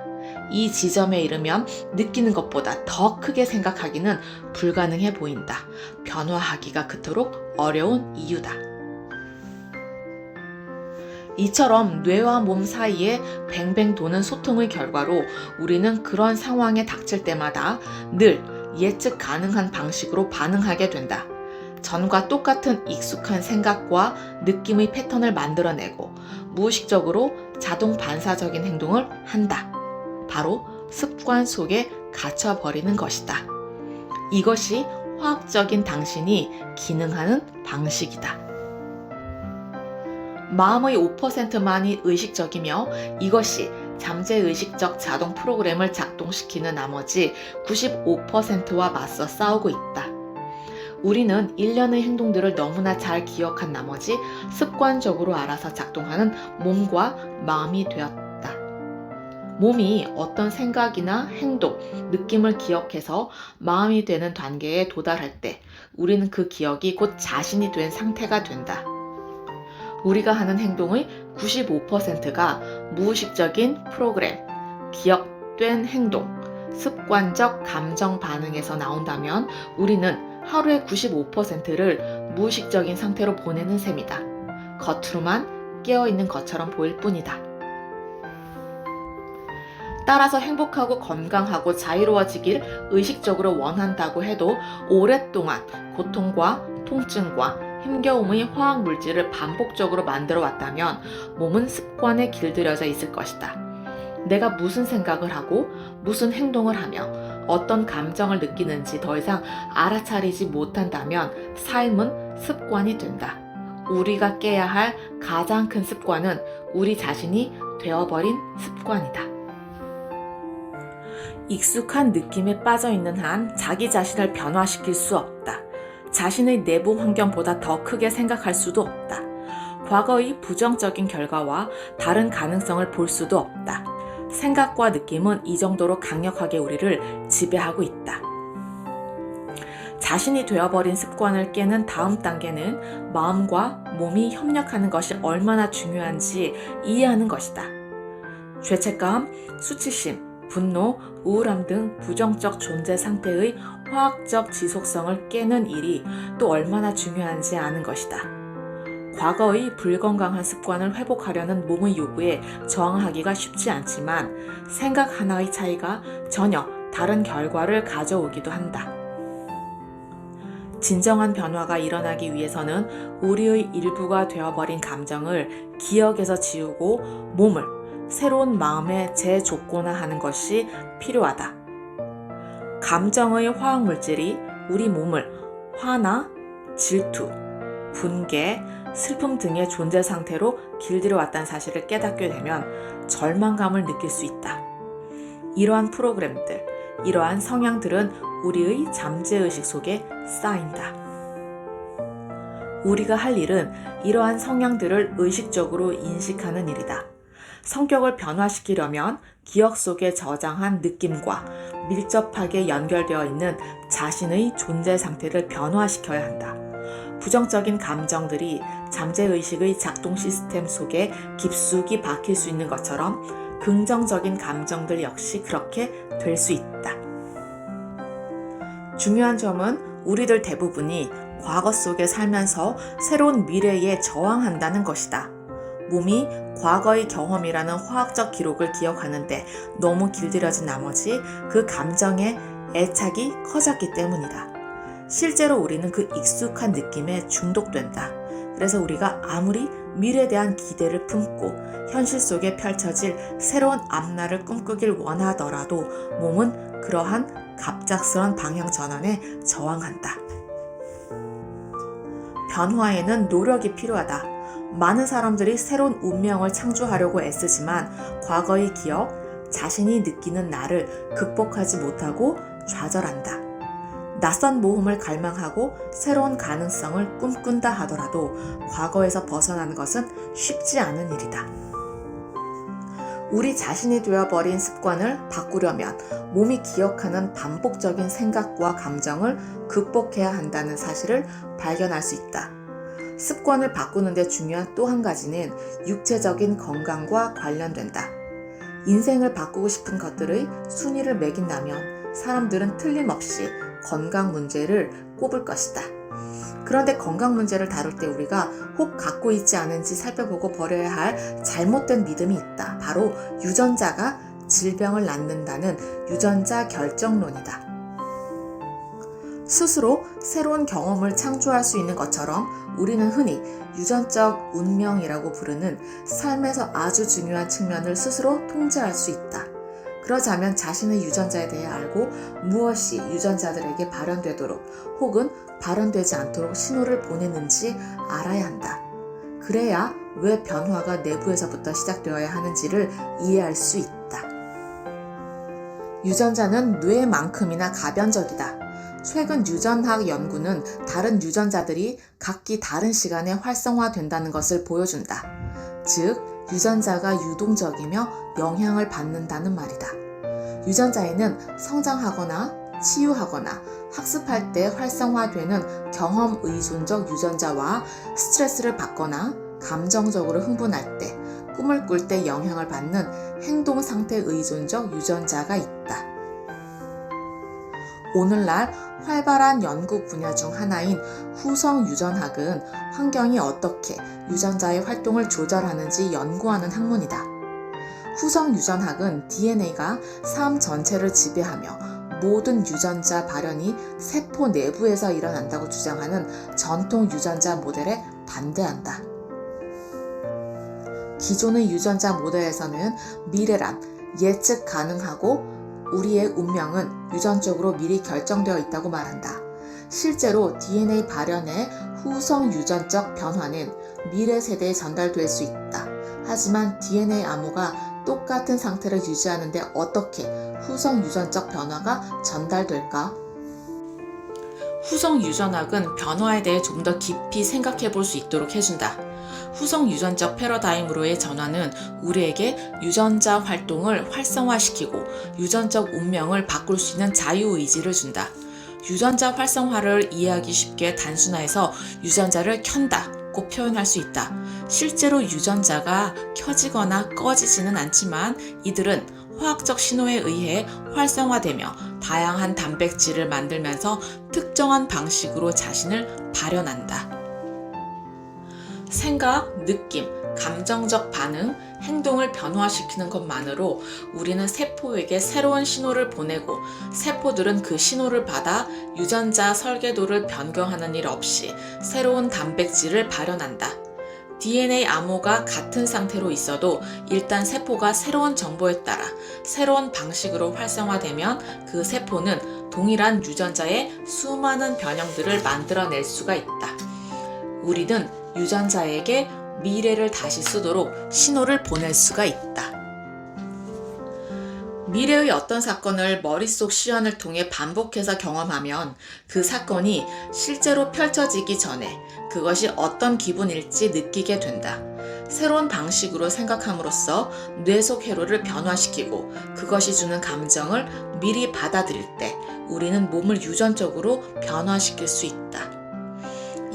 이 지점에 이르면 느끼는 것보다 더 크게 생각하기는 불가능해 보인다. 변화하기가 그토록 어려운 이유다. 이처럼 뇌와 몸 사이에 뱅뱅 도는 소통의 결과로 우리는 그런 상황에 닥칠 때마다 늘 예측 가능한 방식으로 반응하게 된다. 전과 똑같은 익숙한 생각과 느낌의 패턴을 만들어내고 무의식적으로 자동 반사적인 행동을 한다. 바로 습관 속에 갇혀버리는 것이다. 이것이 화학적인 당신이 기능하는 방식이다. 마음의 5%만이 의식적이며 이것이 잠재의식적 자동 프로그램을 작동시키는 나머지 95%와 맞서 싸우고 있다. 우리는 일련의 행동들을 너무나 잘 기억한 나머지 습관적으로 알아서 작동하는 몸과 마음이 되었다. 몸이 어떤 생각이나 행동, 느낌을 기억해서 마음이 되는 단계에 도달할 때 우리는 그 기억이 곧 자신이 된 상태가 된다. 우리가 하는 행동의 95%가 무의식적인 프로그램, 기억된 행동, 습관적 감정 반응에서 나온다면 우리는 하루의 95%를 무의식적인 상태로 보내는 셈이다. 겉으로만 깨어있는 것처럼 보일 뿐이다. 따라서 행복하고 건강하고 자유로워지길 의식적으로 원한다고 해도 오랫동안 고통과 통증과 힘겨움의 화학 물질을 반복적으로 만들어 왔다면 몸은 습관에 길들여져 있을 것이다. 내가 무슨 생각을 하고 무슨 행동을 하며 어떤 감정을 느끼는지 더 이상 알아차리지 못한다면 삶은 습관이 된다. 우리가 깨야 할 가장 큰 습관은 우리 자신이 되어버린 습관이다. 익숙한 느낌에 빠져있는 한 자기 자신을 변화시킬 수 없다. 자신의 내부 환경보다 더 크게 생각할 수도 없다. 과거의 부정적인 결과와 다른 가능성을 볼 수도 없다. 생각과 느낌은 이 정도로 강력하게 우리를 지배하고 있다. 자신이 되어버린 습관을 깨는 다음 단계는 마음과 몸이 협력하는 것이 얼마나 중요한지 이해하는 것이다. 죄책감, 수치심, 분노, 우울함 등 부정적 존재 상태의 화학적 지속성을 깨는 일이 또 얼마나 중요한지 아는 것이다. 과거의 불건강한 습관을 회복하려는 몸의 요구에 저항하기가 쉽지 않지만 생각 하나의 차이가 전혀 다른 결과를 가져오기도 한다. 진정한 변화가 일어나기 위해서는 우리의 일부가 되어버린 감정을 기억에서 지우고 몸을 새로운 마음에 재조건화하는 것이 필요하다. 감정의 화학물질이 우리 몸을 화나 질투, 분개, 슬픔 등의 존재 상태로 길들여 왔다는 사실을 깨닫게 되면 절망감을 느낄 수 있다. 이러한 프로그램들, 이러한 성향들은 우리의 잠재의식 속에 쌓인다. 우리가 할 일은 이러한 성향들을 의식적으로 인식하는 일이다. 성격을 변화시키려면 기억 속에 저장한 느낌과 밀접하게 연결되어 있는 자신의 존재 상태를 변화시켜야 한다. 부정적인 감정들이 잠재의식의 작동 시스템 속에 깊숙이 박힐 수 있는 것처럼 긍정적인 감정들 역시 그렇게 될 수 있다. 중요한 점은 우리들 대부분이 과거 속에 살면서 새로운 미래에 저항한다는 것이다. 몸이 과거의 경험이라는 화학적 기록을 기억하는데 너무 길들여진 나머지 그 감정에 애착이 커졌기 때문이다. 실제로 우리는 그 익숙한 느낌에 중독된다. 그래서 우리가 아무리 미래에 대한 기대를 품고 현실 속에 펼쳐질 새로운 앞날을 꿈꾸길 원하더라도 몸은 그러한 갑작스런 방향 전환에 저항한다. 변화에는 노력이 필요하다. 많은 사람들이 새로운 운명을 창조하려고 애쓰지만 과거의 기억, 자신이 느끼는 나를 극복하지 못하고 좌절한다. 낯선 모험을 갈망하고 새로운 가능성을 꿈꾼다 하더라도 과거에서 벗어나는 것은 쉽지 않은 일이다. 우리 자신이 되어버린 습관을 바꾸려면 몸이 기억하는 반복적인 생각과 감정을 극복해야 한다는 사실을 발견할 수 있다. 습관을 바꾸는 데 중요한 또 한 가지는 육체적인 건강과 관련된다. 인생을 바꾸고 싶은 것들의 순위를 매긴다면 사람들은 틀림없이 건강 문제를 꼽을 것이다. 그런데 건강 문제를 다룰 때 우리가 혹 갖고 있지 않은지 살펴보고 버려야 할 잘못된 믿음이 있다. 바로 유전자가 질병을 낳는다는 유전자 결정론이다. 스스로 새로운 경험을 창조할 수 있는 것처럼 우리는 흔히 유전적 운명이라고 부르는 삶에서 아주 중요한 측면을 스스로 통제할 수 있다. 그러자면 자신의 유전자에 대해 알고 무엇이 유전자들에게 발현되도록 혹은 발현되지 않도록 신호를 보내는지 알아야 한다. 그래야 왜 변화가 내부에서부터 시작되어야 하는지를 이해할 수 있다. 유전자는 뇌만큼이나 가변적이다. 최근 유전학 연구는 다른 유전자들이 각기 다른 시간에 활성화된다는 것을 보여준다. 즉, 유전자가 유동적이며 영향을 받는다는 말이다. 유전자에는 성장하거나 치유하거나 학습할 때 활성화되는 경험 의존적 유전자와 스트레스를 받거나 감정적으로 흥분할 때, 꿈을 꿀 때 영향을 받는 행동 상태 의존적 유전자가 있다. 오늘날 활발한 연구 분야 중 하나인 후성 유전학은 환경이 어떻게 유전자의 활동을 조절하는지 연구하는 학문이다. 후성 유전학은 DNA가 삶 전체를 지배하며 모든 유전자 발현이 세포 내부에서 일어난다고 주장하는 전통 유전자 모델에 반대한다. 기존의 유전자 모델에서는 미래란 예측 가능하고 우리의 운명은 유전적으로 미리 결정되어 있다고 말한다. 실제로 DNA 발현의 후성 유전적 변화는 미래 세대에 전달될 수 있다. 하지만 DNA 암호가 똑같은 상태를 유지하는데 어떻게 후성 유전적 변화가 전달될까? 후성 유전학은 변화에 대해 좀 더 깊이 생각해 볼 수 있도록 해준다. 후성 유전적 패러다임으로의 전환은 우리에게 유전자 활동을 활성화시키고 유전적 운명을 바꿀 수 있는 자유의지를 준다. 유전자 활성화를 이해하기 쉽게 단순화해서 유전자를 켠다고 표현할 수 있다. 실제로 유전자가 켜지거나 꺼지지는 않지만 이들은 화학적 신호에 의해 활성화되며 다양한 단백질을 만들면서 특정한 방식으로 자신을 발현한다. 생각, 느낌, 감정적 반응, 행동을 변화시키는 것만으로 우리는 세포에게 새로운 신호를 보내고 세포들은 그 신호를 받아 유전자 설계도를 변경하는 일 없이 새로운 단백질을 발현한다. DNA 암호가 같은 상태로 있어도 일단 세포가 새로운 정보에 따라 새로운 방식으로 활성화되면 그 세포는 동일한 유전자의 수많은 변형들을 만들어낼 수가 있다. 우리는 유전자에게 미래를 다시 쓰도록 신호를 보낼 수가 있다. 미래의 어떤 사건을 머릿속 시연을 통해 반복해서 경험하면 그 사건이 실제로 펼쳐지기 전에 그것이 어떤 기분일지 느끼게 된다. 새로운 방식으로 생각함으로써 뇌 속 회로를 변화시키고 그것이 주는 감정을 미리 받아들일 때 우리는 몸을 유전적으로 변화시킬 수 있다.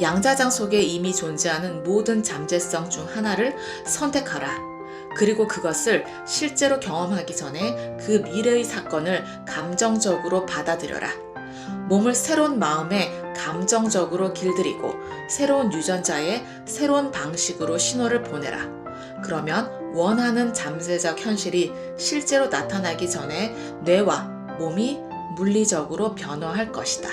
양자장 속에 이미 존재하는 모든 잠재성 중 하나를 선택하라. 그리고 그것을 실제로 경험하기 전에 그 미래의 사건을 감정적으로 받아들여라. 몸을 새로운 마음에 감정적으로 길들이고 새로운 유전자에 새로운 방식으로 신호를 보내라. 그러면 원하는 잠재적 현실이 실제로 나타나기 전에 뇌와 몸이 물리적으로 변화할 것이다.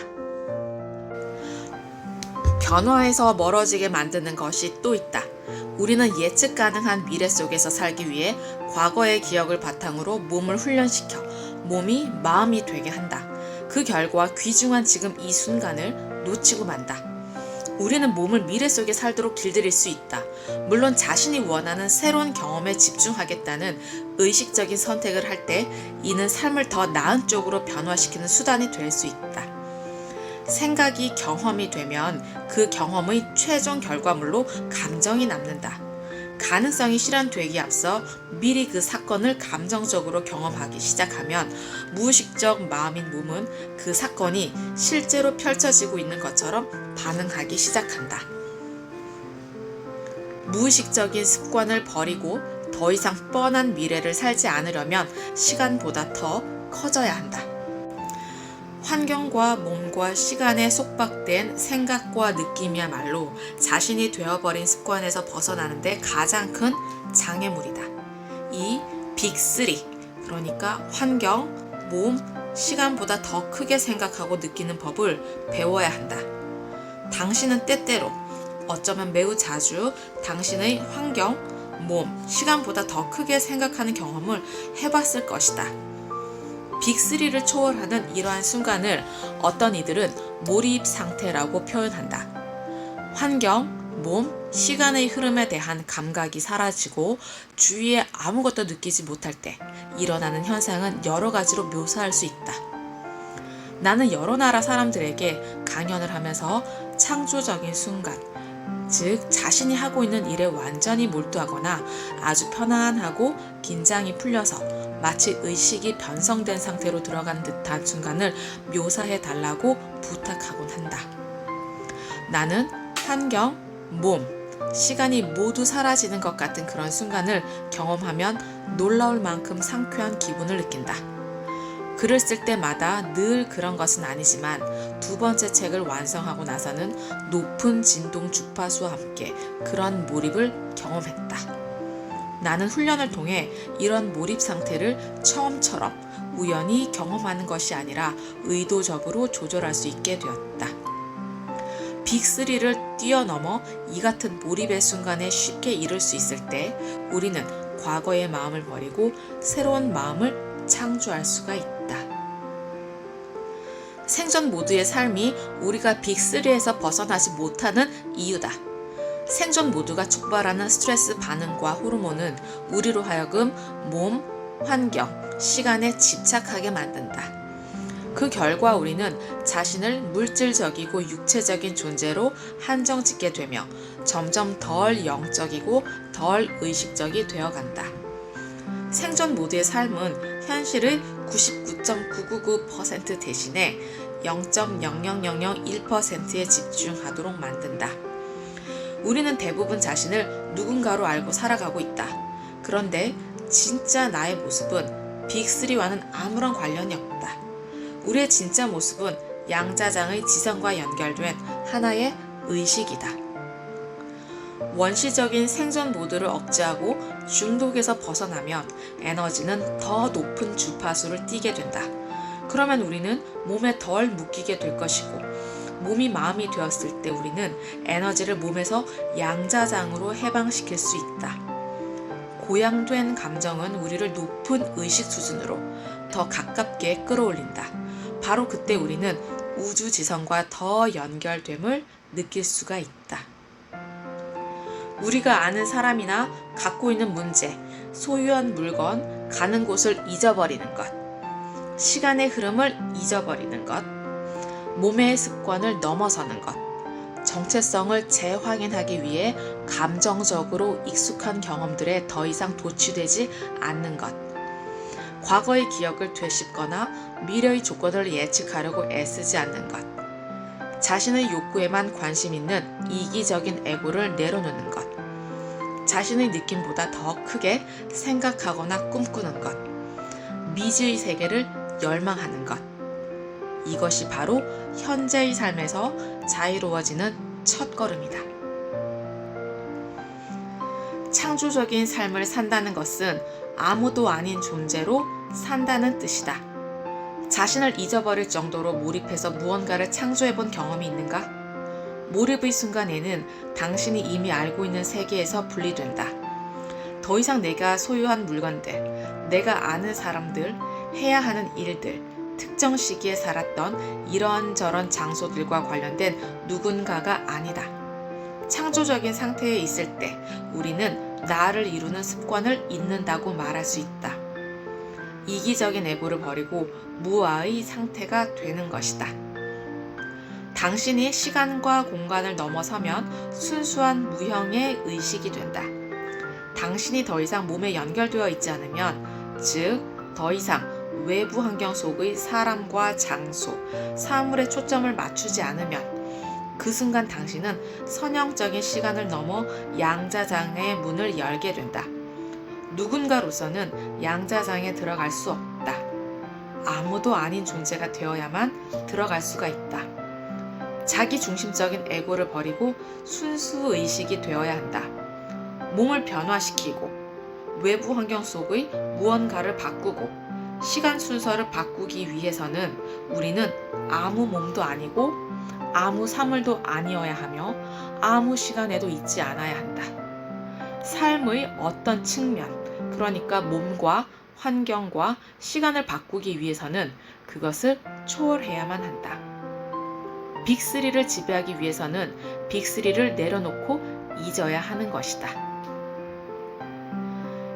변화에서 멀어지게 만드는 것이 또 있다. 우리는 예측 가능한 미래 속에서 살기 위해 과거의 기억을 바탕으로 몸을 훈련시켜 몸이 마음이 되게 한다. 그 결과 귀중한 지금 이 순간을 놓치고 만다. 우리는 몸을 미래 속에 살도록 길들일 수 있다. 물론 자신이 원하는 새로운 경험에 집중하겠다는 의식적인 선택을 할 때 이는 삶을 더 나은 쪽으로 변화시키는 수단이 될 수 있다. 생각이 경험이 되면 그 경험의 최종 결과물로 감정이 남는다. 가능성이 실현되기 앞서 미리 그 사건을 감정적으로 경험하기 시작하면 무의식적 마음인 몸은 그 사건이 실제로 펼쳐지고 있는 것처럼 반응하기 시작한다. 무의식적인 습관을 버리고 더 이상 뻔한 미래를 살지 않으려면 시간보다 더 커져야 한다. 환경과 몸과 시간에 속박된 생각과 느낌이야말로 자신이 되어버린 습관에서 벗어나는데 가장 큰 장애물이다. 이 빅3, 그러니까 환경, 몸, 시간보다 더 크게 생각하고 느끼는 법을 배워야 한다. 당신은 때때로, 어쩌면 매우 자주 당신의 환경, 몸, 시간보다 더 크게 생각하는 경험을 해봤을 것이다. 빅3를 초월하는 이러한 순간을 어떤 이들은 몰입 상태라고 표현한다. 환경, 몸, 시간의 흐름에 대한 감각이 사라지고 주위에 아무것도 느끼지 못할 때 일어나는 현상은 여러 가지로 묘사할 수 있다. 나는 여러 나라 사람들에게 강연을 하면서 창조적인 순간, 즉 자신이 하고 있는 일에 완전히 몰두하거나 아주 편안하고 긴장이 풀려서 마치 의식이 변성된 상태로 들어간 듯한 순간을 묘사해 달라고 부탁하곤 한다. 나는 환경, 몸, 시간이 모두 사라지는 것 같은 그런 순간을 경험하면 놀라울 만큼 상쾌한 기분을 느낀다. 글을 쓸 때마다 늘 그런 것은 아니지만 두 번째 책을 완성하고 나서는 높은 진동 주파수와 함께 그런 몰입을 경험했다. 나는 훈련을 통해 이런 몰입 상태를 처음처럼 우연히 경험하는 것이 아니라 의도적으로 조절할 수 있게 되었다. 빅3를 뛰어넘어 이 같은 몰입의 순간에 쉽게 이룰 수 있을 때 우리는 과거의 마음을 버리고 새로운 마음을 창조할 수가 있다. 생존 모드의 삶이 우리가 빅3에서 벗어나지 못하는 이유다. 생존 모드가 촉발하는 스트레스 반응과 호르몬은 우리로 하여금 몸, 환경, 시간에 집착하게 만든다. 그 결과 우리는 자신을 물질적이고 육체적인 존재로 한정짓게 되며 점점 덜 영적이고 덜 의식적이 되어간다. 생존 모드의 삶은 현실의 99.999% 대신에 0.00001%에 집중하도록 만든다. 우리는 대부분 자신을 누군가로 알고 살아가고 있다. 그런데 진짜 나의 모습은 빅3와는 아무런 관련이 없다. 우리의 진짜 모습은 양자장의 지성과 연결된 하나의 의식이다. 원시적인 생존 모드를 억제하고 중독에서 벗어나면 에너지는 더 높은 주파수를 띠게 된다. 그러면 우리는 몸에 덜 묶이게 될 것이고 몸이 마음이 되었을 때 우리는 에너지를 몸에서 양자장으로 해방시킬 수 있다. 고양된 감정은 우리를 높은 의식 수준으로 더 가깝게 끌어올린다. 바로 그때 우리는 우주지성과 더 연결됨을 느낄 수가 있다. 우리가 아는 사람이나 갖고 있는 문제, 소유한 물건, 가는 곳을 잊어버리는 것, 시간의 흐름을 잊어버리는 것, 몸의 습관을 넘어서는 것, 정체성을 재확인하기 위해 감정적으로 익숙한 경험들에 더 이상 도취되지 않는 것, 과거의 기억을 되씹거나 미래의 조건을 예측하려고 애쓰지 않는 것, 자신의 욕구에만 관심 있는 이기적인 에고를 내려놓는 것, 자신의 느낌보다 더 크게 생각하거나 꿈꾸는 것, 미지의 세계를 열망하는 것. 이것이 바로 현재의 삶에서 자유로워지는 첫걸음이다. 창조적인 삶을 산다는 것은 아무도 아닌 존재로 산다는 뜻이다. 자신을 잊어버릴 정도로 몰입해서 무언가를 창조해본 경험이 있는가? 몰입의 순간에는 당신이 이미 알고 있는 세계에서 분리된다. 더 이상 내가 소유한 물건들, 내가 아는 사람들, 해야 하는 일들, 특정 시기에 살았던 이런저런 장소들과 관련된 누군가가 아니다. 창조적인 상태에 있을 때 우리는 나를 이루는 습관을 잊는다고 말할 수 있다. 이기적인 에고를 버리고 무아의 상태가 되는 것이다. 당신이 시간과 공간을 넘어서면 순수한 무형의 의식이 된다. 당신이 더 이상 몸에 연결되어 있지 않으면, 즉, 더 이상 외부 환경 속의 사람과 장소, 사물에 초점을 맞추지 않으면 그 순간 당신은 선형적인 시간을 넘어 양자장의 문을 열게 된다. 누군가로서는 양자장에 들어갈 수 없다. 아무도 아닌 존재가 되어야만 들어갈 수가 있다. 자기 중심적인 에고를 버리고 순수 의식이 되어야 한다. 몸을 변화시키고 외부 환경 속의 무언가를 바꾸고 시간 순서를 바꾸기 위해서는 우리는 아무 몸도 아니고 아무 사물도 아니어야 하며 아무 시간에도 있지 않아야 한다. 삶의 어떤 측면, 그러니까 몸과 환경과 시간을 바꾸기 위해서는 그것을 초월해야만 한다. 빅3를 지배하기 위해서는 빅3를 내려놓고 잊어야 하는 것이다.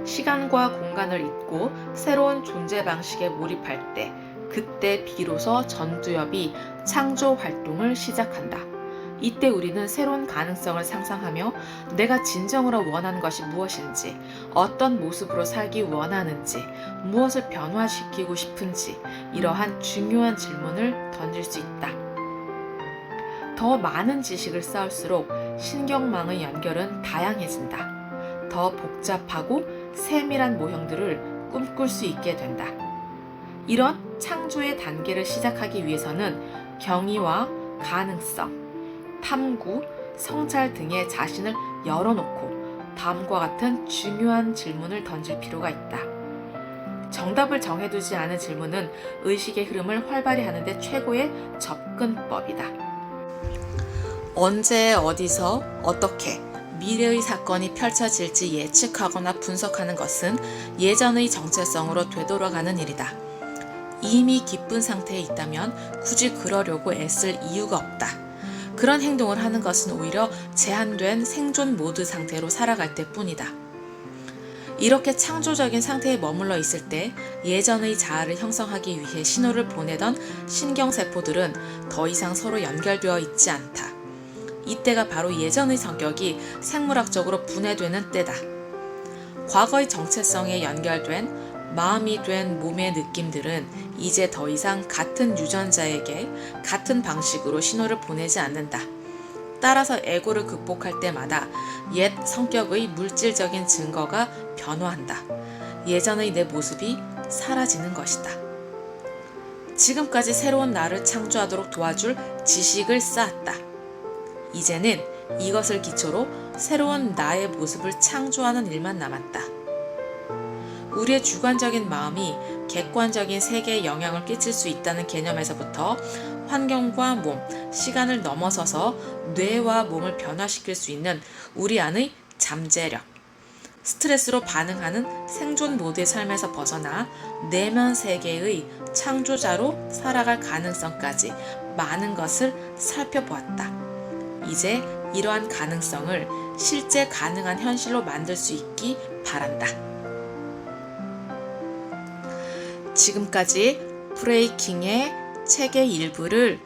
시간과 공간을 잊고 새로운 존재 방식에 몰입할 때, 그때 비로소 전두엽이 창조 활동을 시작한다. 이때 우리는 새로운 가능성을 상상하며 내가 진정으로 원하는 것이 무엇인지, 어떤 모습으로 살기 원하는지, 무엇을 변화시키고 싶은지 이러한 중요한 질문을 던질 수 있다. 더 많은 지식을 쌓을수록 신경망의 연결은 다양해진다. 더 복잡하고 세밀한 모형들을 꿈꿀 수 있게 된다. 이런 창조의 단계를 시작하기 위해서는 경이와 가능성, 탐구, 성찰 등의 자신을 열어놓고 다음과 같은 중요한 질문을 던질 필요가 있다. 정답을 정해두지 않은 질문은 의식의 흐름을 활발히 하는데 최고의 접근법이다. 언제, 어디서, 어떻게 미래의 사건이 펼쳐질지 예측하거나 분석하는 것은 예전의 정체성으로 되돌아가는 일이다. 이미 기쁜 상태에 있다면 굳이 그러려고 애쓸 이유가 없다. 그런 행동을 하는 것은 오히려 제한된 생존 모드 상태로 살아갈 때뿐이다. 이렇게 창조적인 상태에 머물러 있을 때 예전의 자아를 형성하기 위해 신호를 보내던 신경세포들은 더 이상 서로 연결되어 있지 않다. 이때가 바로 예전의 성격이 생물학적으로 분해되는 때다. 과거의 정체성에 연결된 마음이 된 몸의 느낌들은 이제 더 이상 같은 유전자에게 같은 방식으로 신호를 보내지 않는다. 따라서 에고를 극복할 때마다 옛 성격의 물질적인 증거가 변화한다. 예전의 내 모습이 사라지는 것이다. 지금까지 새로운 나를 창조하도록 도와줄 지식을 쌓았다. 이제는 이것을 기초로 새로운 나의 모습을 창조하는 일만 남았다. 우리의 주관적인 마음이 객관적인 세계에 영향을 끼칠 수 있다는 개념에서부터 환경과 몸, 시간을 넘어서서 뇌와 몸을 변화시킬 수 있는 우리 안의 잠재력, 스트레스로 반응하는 생존 모드의 삶에서 벗어나 내면 세계의 창조자로 살아갈 가능성까지 많은 것을 살펴보았다. 이제 이러한 가능성을 실제 가능한 현실로 만들 수 있기 바란다. 지금까지 브레이킹의 책의 일부를